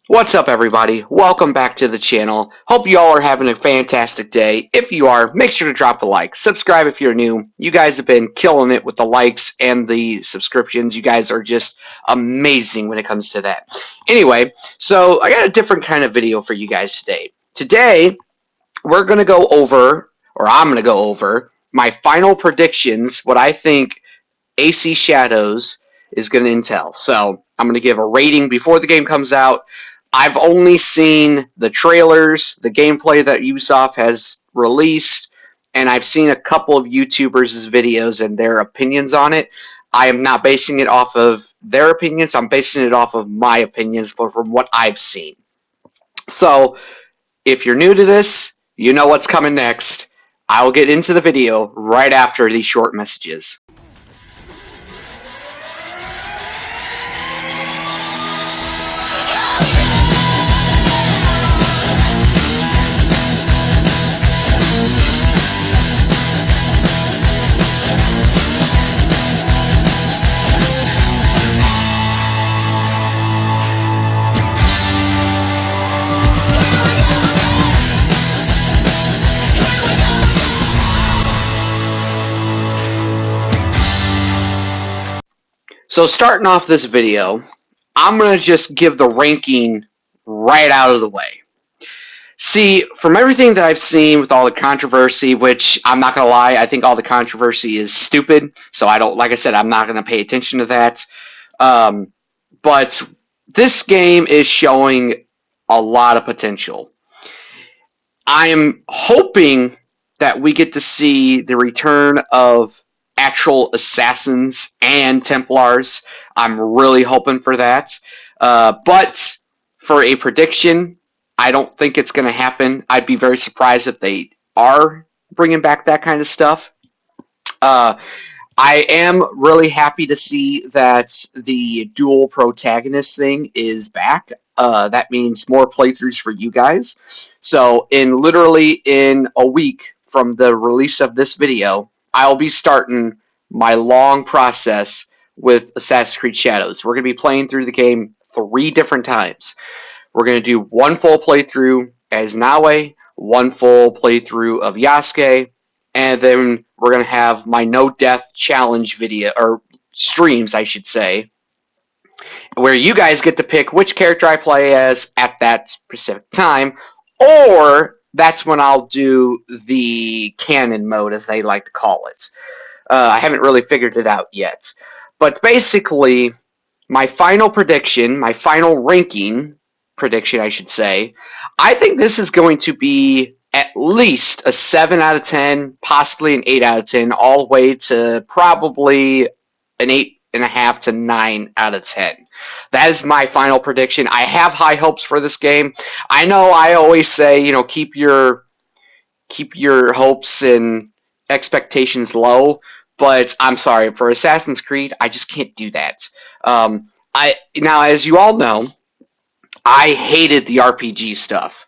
What's up, everybody? Welcome back to the channel. Hope you all are having a fantastic day. If you are, make sure to drop a like. Subscribe if you're new. You guys have been killing it with the likes and the subscriptions. You guys are just amazing when it comes to that. Anyway, so I got a different kind of video for you guys today. Today, we're going to go over, or I'm going to go over, my final predictions, what I think AC Shadows is going to entail. So I'm going to give a rating before the game comes out. I've only seen the trailers, the gameplay that Ubisoft has released, and I've seen a couple of YouTubers' videos and their opinions on it. I am not basing it off of their opinions. I'm basing it off of my opinions from what I've seen. So if you're new to this, you know what's coming next. I will get into the video right after these short messages. So starting off this video, I'm going to just give the ranking right out of the way. See, from everything that I've seen with all the controversy, which I'm not going to lie, I think all the controversy is stupid. So I don't, like I said, I'm not going to pay attention to that. But this game is showing a lot of potential. I am hoping that we get to see the return of actual assassins and Templars. I'm really hoping for that. But for a prediction, I don't think it's going to happen. I'd be very surprised if they are bringing back that kind of stuff. I am really happy to see that the dual protagonist thing is back. That means more playthroughs for you guys. So literally in a week from the release of this video, I'll be starting my long process with Assassin's Creed Shadows. We're going to be playing through the game 3 different times. We're going to do one full playthrough as Naue, one full playthrough of Yasuke, and then we're going to have my no death challenge video, or streams I should say, where you guys get to pick which character I play as at that specific time, or that's when I'll do the canon mode, as they like to call it. I haven't really figured it out yet. But basically, my final prediction, my final ranking prediction, I should say, I think this is going to be at least a 7 out of 10, possibly an 8 out of 10, all the way to probably an 8.5 to 9 out of 10. That is my final prediction. I have high hopes for this game. I know I always say, keep your hopes and expectations low, but I'm sorry, for Assassin's Creed, I just can't do that. Now, as you all know, I hated the RPG stuff,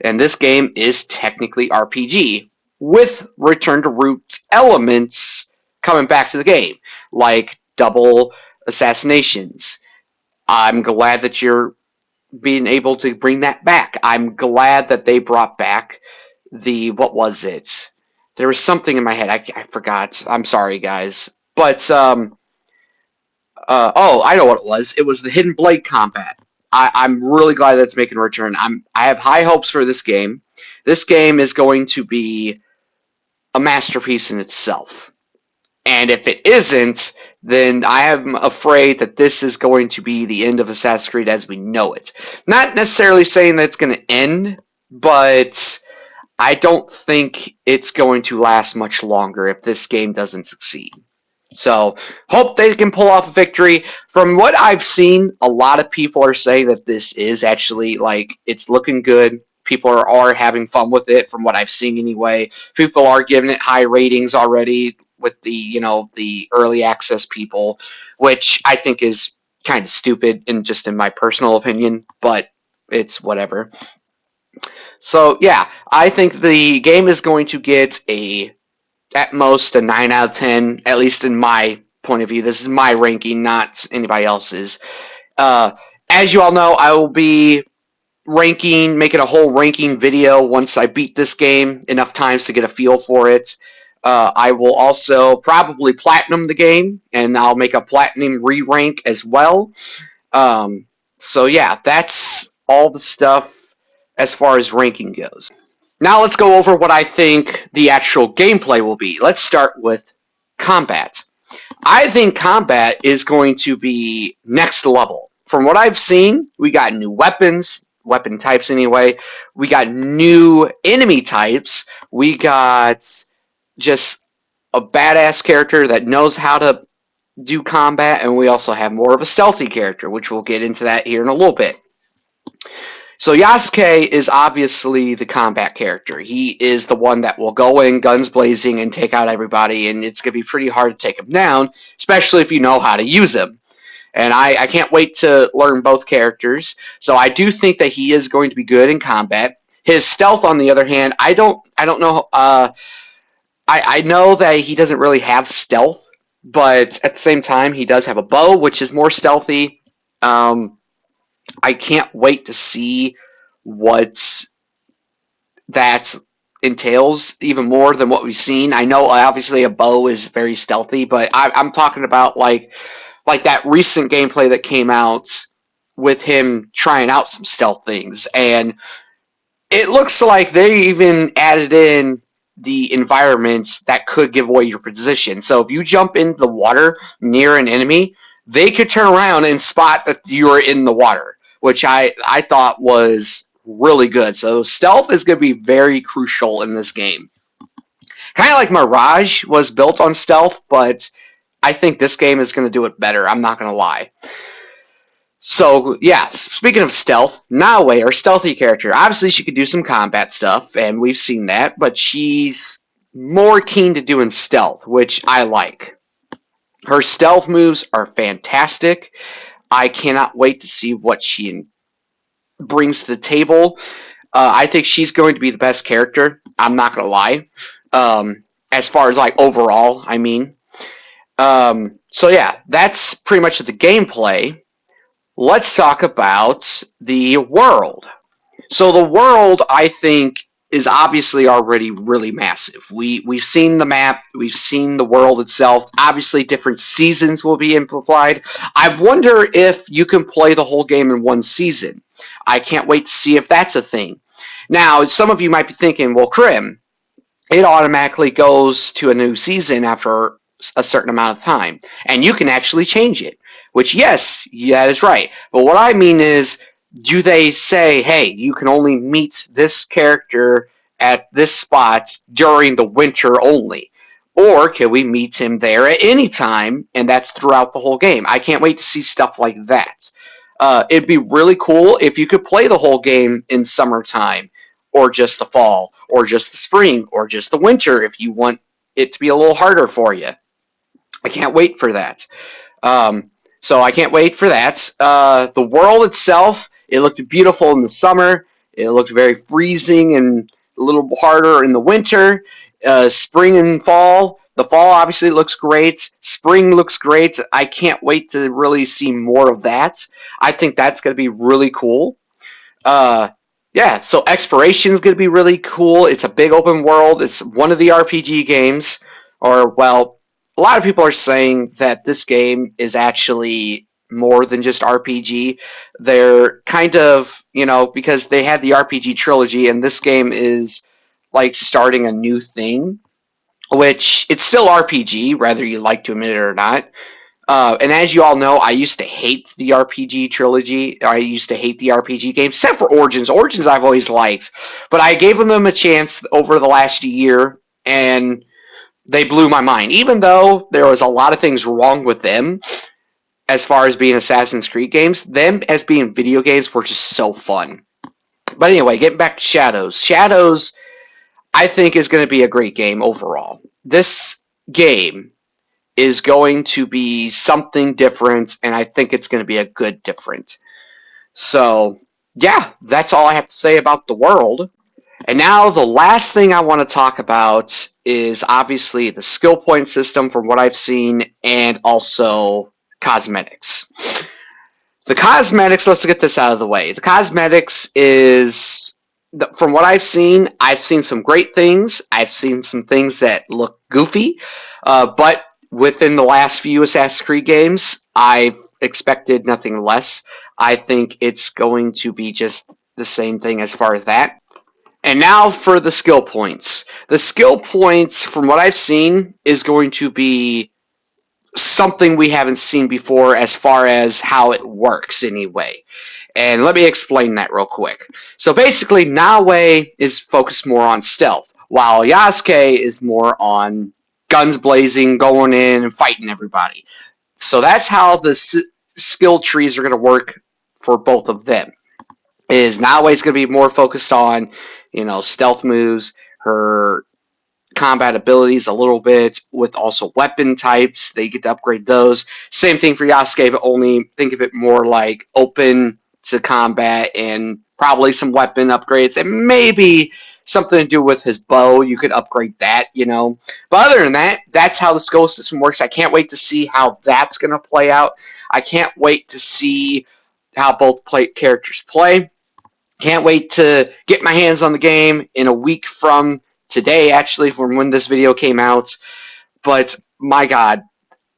and this game is technically RPG with return to roots elements coming back to the game, like double assassinations. I'm glad that you're being able to bring that back. I'm glad that they brought back what was it? There was something in my head. I forgot. I'm sorry, guys. But, I know what it was. It was the Hidden Blade combat. I'm really glad that's making a return. I have high hopes for this game. This game is going to be a masterpiece in itself. And if it isn't, then I am afraid that this is going to be the end of Assassin's Creed as we know it. Not necessarily saying that it's going to end, but I don't think it's going to last much longer if this game doesn't succeed. So, hope they can pull off a victory. From what I've seen, a lot of people are saying that this is actually, it's looking good. People are having fun with it, from what I've seen anyway. People are giving it high ratings already with the early access people, which I think is kind of stupid, just in my personal opinion, but it's whatever. So, yeah, I think the game is going to get at most a 9 out of 10, at least in my point of view. This is my ranking, not anybody else's. As you all know, I will be making a whole ranking video once I beat this game enough times to get a feel for it. I will also probably platinum the game, and I'll make a platinum re-rank as well. So yeah, that's all the stuff as far as ranking goes. Now let's go over what I think the actual gameplay will be. Let's start with combat. I think combat is going to be next level. From what I've seen, we got new weapons, weapon types anyway. We got new enemy types. We got just a badass character that knows how to do combat, and we also have more of a stealthy character, which we'll get into that here in a little bit. So Yasuke is obviously the combat character. He is the one that will go in guns blazing and take out everybody, and it's going to be pretty hard to take him down, especially if you know how to use him. And I can't wait to learn both characters. So I do think that he is going to be good in combat. His stealth, on the other hand, I don't know. I know that he doesn't really have stealth, but at the same time, he does have a bow, which is more stealthy. I can't wait to see what that entails even more than what we've seen. I know obviously a bow is very stealthy, but I'm talking about like that recent gameplay that came out with him trying out some stealth things, and it looks like they even added in the environments that could give away your position. So if you jump into the water near an enemy, they could turn around and spot that you're in the water, which I thought was really good. So stealth is going to be very crucial in this game. Kind of like Mirage was built on stealth, but I think this game is going to do it better. I'm not going to lie. So, yeah, speaking of stealth, Naoe, our stealthy character, obviously she could do some combat stuff, and we've seen that, but she's more keen to doing stealth, which I like. Her stealth moves are fantastic. I cannot wait to see what she brings to the table. I think she's going to be the best character. I'm not going to lie. As far as, like, overall, I mean. So, yeah, that's pretty much the gameplay. Let's talk about the world. So the world, I think, is obviously already really massive. We've seen the map, we've seen the world itself. Obviously, different seasons will be implied. I wonder if you can play the whole game in one season. I can't wait to see if that's a thing. Now, some of you might be thinking, well, Crim, it automatically goes to a new season after a certain amount of time, and you can actually change it. Which, yes, that is right. But what I mean is, do they say, hey, you can only meet this character at this spot during the winter only? Or can we meet him there at any time, and that's throughout the whole game? I can't wait to see stuff like that. It'd be really cool if you could play the whole game in summertime, or just the fall, or just the spring, or just the winter if you want it to be a little harder for you. I can't wait for that. So I can't wait for that. The world itself, it looked beautiful in the summer. It looked very freezing and a little harder in the winter. Spring and fall. The fall obviously looks great. Spring looks great. I can't wait to really see more of that. I think that's going to be really cool. Yeah, so exploration is going to be really cool. It's a big open world. It's one of the RPG games, or, well, a lot of people are saying that this game is actually more than just RPG. They're kind of, because they had the RPG trilogy, and this game is like starting a new thing, which it's still RPG, whether you like to admit it or not. And as you all know, I used to hate the RPG trilogy. I used to hate the RPG games, except for Origins. Origins I've always liked, but I gave them a chance over the last year, and they blew my mind. Even though there was a lot of things wrong with them as far as being Assassin's Creed games, them as being video games were just so fun. But anyway, getting back to Shadows. Shadows, I think, is going to be a great game overall. This game is going to be something different, and I think it's going to be a good different. So, yeah, that's all I have to say about the world. And now the last thing I want to talk about is obviously the skill point system from what I've seen, and also cosmetics. The cosmetics, let's get this out of the way. The cosmetics is, from what I've seen some great things. I've seen some things that look goofy, but within the last few Assassin's Creed games, I expected nothing less. I think it's going to be just the same thing as far as that. And now for the skill points. The skill points, from what I've seen, is going to be something we haven't seen before as far as how it works anyway. And let me explain that real quick. So basically, Nawe is focused more on stealth, while Yasuke is more on guns blazing, going in and fighting everybody. So that's how the skill trees are going to work for both of them. Is Nawe is going to be more focused on, stealth moves, her combat abilities a little bit, with also weapon types. They get to upgrade those. Same thing for Yasuke, but only think of it more like open to combat and probably some weapon upgrades and maybe something to do with his bow. You could upgrade that. But other than that, that's how the skill system works. I can't wait to see how that's going to play out. I can't wait to see how both characters play. Can't wait to get my hands on the game in a week from today, actually, from when this video came out. But my God,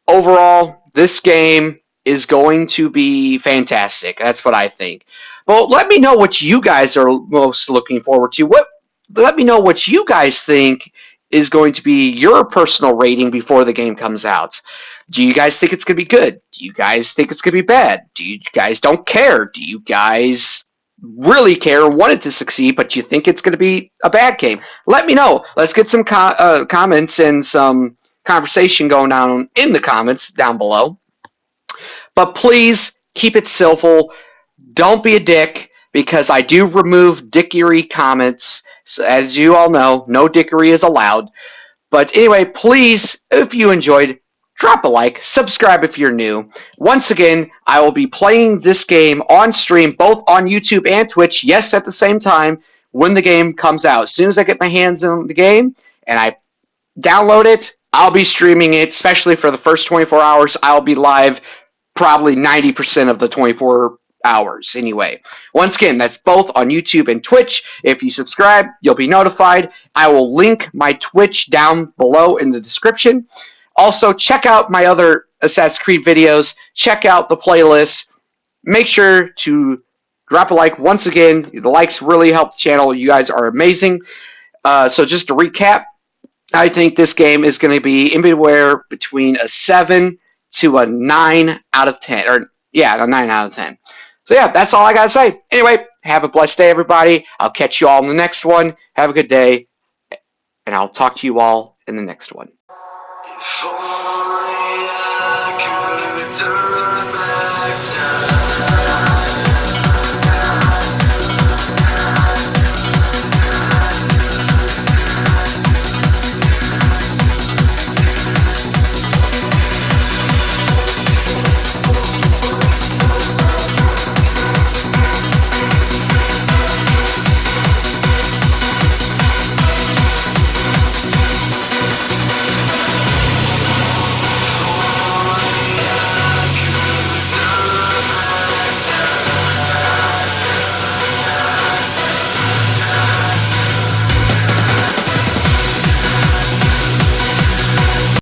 overall, this game is going to be fantastic. That's what I think. But let me know what you guys are most looking forward to. Let me know what you guys think is going to be your personal rating before the game comes out. Do you guys think it's going to be good? Do you guys think it's going to be bad? Do you guys don't care? Do you guys really care and want it to succeed, but you think it's going to be a bad game? Let me know. Let's get some comments and some conversation going on in the comments down below. But please keep it civil. Don't be a dick, because I do remove dickery comments. So as you all know, no dickery is allowed. But anyway, please, if you enjoyed, drop a like, subscribe if you're new. Once again, I will be playing this game on stream, both on YouTube and Twitch, yes, at the same time, when the game comes out. As soon as I get my hands on the game and I download it, I'll be streaming it, especially for the first 24 hours. I'll be live probably 90% of the 24 hours anyway. Once again, that's both on YouTube and Twitch. If you subscribe, you'll be notified. I will link my Twitch down below in the description. Also, check out my other Assassin's Creed videos. Check out the playlist. Make sure to drop a like. Once again, the likes really help the channel. You guys are amazing. So just to recap, I think this game is going to be anywhere between a 7 to a 9 out of 10. A 9 out of 10. So yeah, that's all I got to say. Anyway, have a blessed day, everybody. I'll catch you all in the next one. Have a good day, and I'll talk to you all in the next one. If only I could turn back.